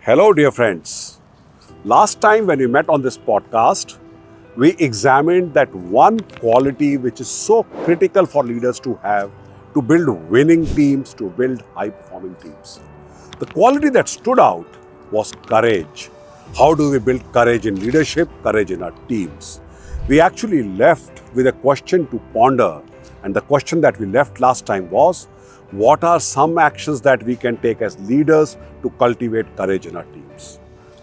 Hello, dear friends. Last time when we met on this podcast, we examined that one quality which is so critical for leaders to have to build winning teams, to build high-performing teams. The quality that stood out was courage. How do we build courage in leadership, courage in our teams? We actually left with a question to ponder, and the question that we left last time was, what are some actions that we can take as leaders to cultivate courage in our teams?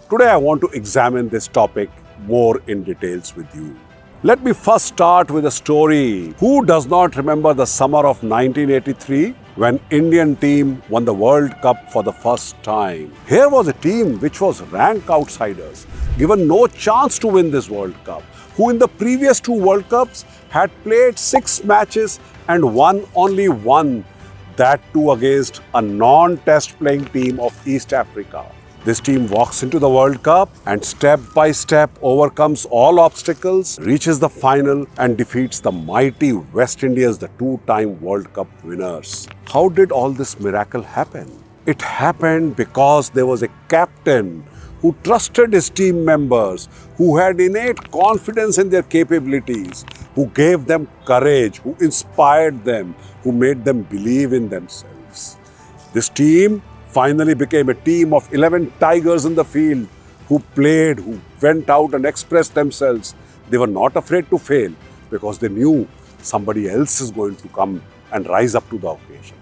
Today, I want to examine this topic more in details with you. Let me first start with a story. Who does not remember the summer of 1983 when Indian team won the World Cup for the first time? Here was a team which was rank outsiders, given no chance to win this World Cup, who in the previous two World Cups had played 6 matches and won only one. That too against a non-test playing team of East Africa. This team walks into the World Cup and step by step overcomes all obstacles, reaches the final and defeats the mighty West Indies, the two-time World Cup winners. How did all this miracle happen? It happened because there was a captain who trusted his team members, who had innate confidence in their capabilities, who gave them courage, who inspired them, who made them believe in themselves. This team finally became a team of 11 tigers in the field who played, who went out and expressed themselves. They were not afraid to fail because they knew somebody else is going to come and rise up to the occasion.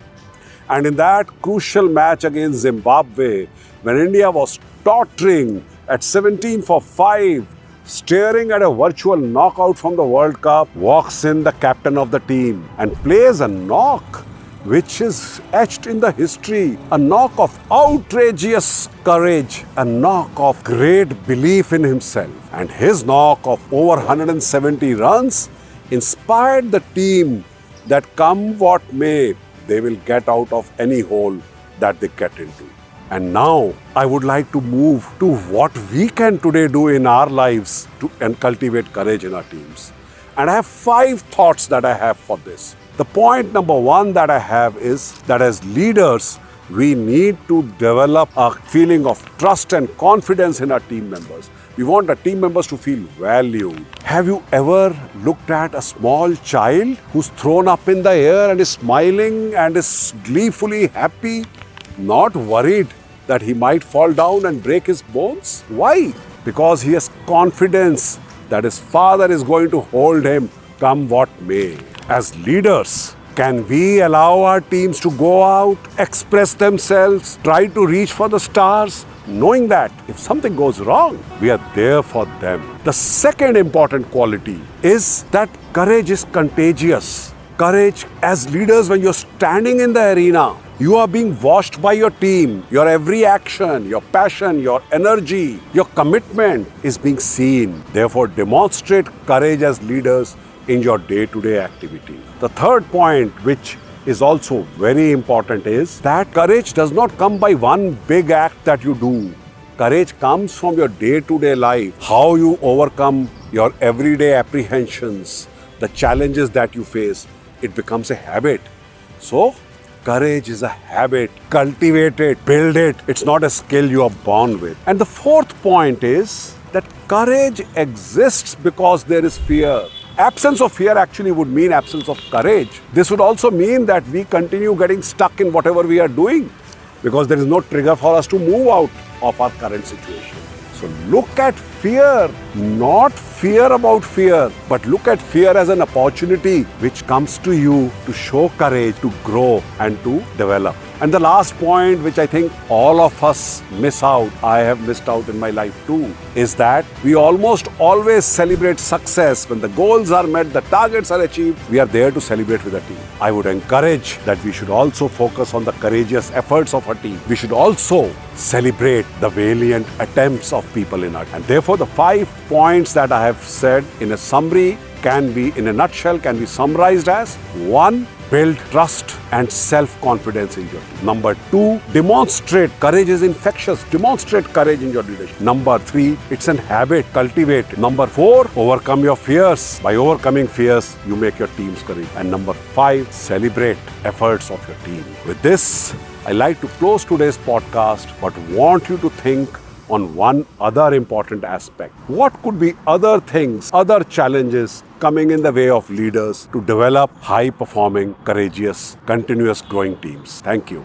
And in that crucial match against Zimbabwe, when India was tottering at 17-5, staring at a virtual knockout from the World Cup, walks in the captain of the team and plays a knock which is etched in the history, a knock of outrageous courage, a knock of great belief in himself. And his knock of over 170 runs inspired the team that come what may, they will get out of any hole that they get into. And now I would like to move to what we can today do in our lives to cultivate courage in our teams. And I have 5 thoughts that I have for this. The point number 1 that I have is that as leaders, we need to develop a feeling of trust and confidence in our team members. We want our team members to feel valued. Have you ever looked at a small child who's thrown up in the air and is smiling and is gleefully happy, not worried that he might fall down and break his bones? Why? Because he has confidence that his father is going to hold him come what may. As leaders, can we allow our teams to go out, express themselves, try to reach for the stars, knowing that if something goes wrong, we are there for them? The second important quality is that courage is contagious. Courage as leaders, when you're standing in the arena, you are being watched by your team. Your every action, your passion, your energy, your commitment is being seen. Therefore, demonstrate courage as leaders in your day-to-day activity. The third point, which is also very important, is that courage does not come by one big act that you do. Courage comes from your day-to-day life, how you overcome your everyday apprehensions, the challenges that you face. It becomes a habit. So, courage is a habit. Cultivate it, build it. It's not a skill you are born with. And the fourth point is that courage exists because there is fear. Absence of fear actually would mean absence of courage. This would also mean that we continue getting stuck in whatever we are doing because there is no trigger for us to move out of our current situation. So look at fear, not fear about fear, but look at fear as an opportunity which comes to you to show courage, to grow and to develop. And the last point, which I think all of us miss out, I have missed out in my life too, is that we almost always celebrate success. When the goals are met, the targets are achieved, we are there to celebrate with the team. I would encourage that we should also focus on the courageous efforts of our team. We should also celebrate the valiant attempts of people in our team. And therefore, the 5 points that I have said in a summary can be, in a nutshell, can be summarized as: 1. Build trust and self-confidence in your team. Number 2, demonstrate. Courage is infectious. Demonstrate courage in your leadership. Number 3, it's an habit. Cultivate. Number 4, overcome your fears. By overcoming fears, you make your team's courage. And number 5, celebrate efforts of your team. With this, I like to close today's podcast, but want you to think on one other important aspect. What could be other things, other challenges coming in the way of leaders to develop high-performing, courageous, continuous growing teams? Thank you.